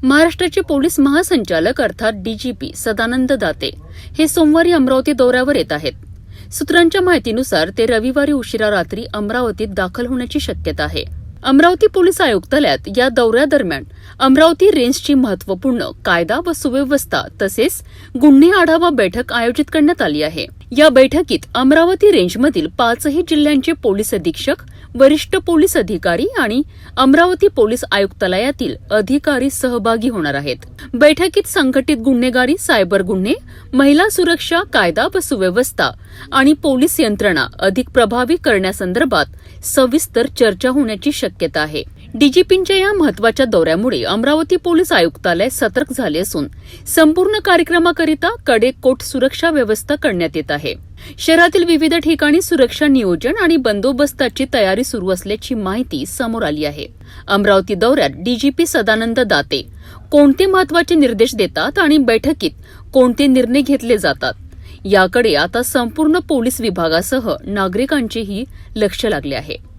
महाराष्ट्राचे पोलीस महासंचालक अर्थात डीजीपी सदानंद दाते हे सोमवारी अमरावती दौऱ्यावर येत आहेत. सूत्रांच्या माहितीनुसार ते रविवारी उशिरा रात्री अमरावतीत दाखल होण्याची शक्यता आहे. अमरावती पोलीस आयुक्तालयात या दौऱ्यादरम्यान अमरावती रेंजची महत्वपूर्ण कायदा व सुव्यवस्था तसेच गुन्हे आढावा बैठक आयोजित करण्यात आली आहे. या बैठकीत अमरावती रेंजमधील 5ही जिल्ह्यांचे पोलीस अधीक्षक, वरिष्ठ पोलीस अधिकारी आणि अमरावती पोलीस आयुक्तालयातील अधिकारी सहभागी होणार आहेत. बैठकीत संघटित गुन्हेगारी, सायबर गुन्हे, महिला सुरक्षा, कायदा व सुव्यवस्था आणि पोलीस यंत्रणा अधिक प्रभावी करण्यासंदर्भात सविस्तर चर्चा होण्याची शक्यता आहे. डीजीपींच्या या महत्वाच्या दौऱ्यामुळे अमरावती पोलीस आयुक्तालय सतर्क झाले असून संपूर्ण कार्यक्रमाकरिता कडेकोट सुरक्षा व्यवस्था करण्यात येत आहे. शहरातील विविध ठिकाणी सुरक्षा नियोजन आणि बंदोबस्ताची तयारी सुरू असल्याची माहिती समोर आली आहे. अमरावती दौऱ्यात डीजीपी सदानंद दाते कोणते महत्वाचे निर्देश देतात आणि बैठकीत कोणते निर्णय घेतले जातात याकडे आता संपूर्ण पोलीस विभागासह नागरिकांचेही लक्ष लागले आहे.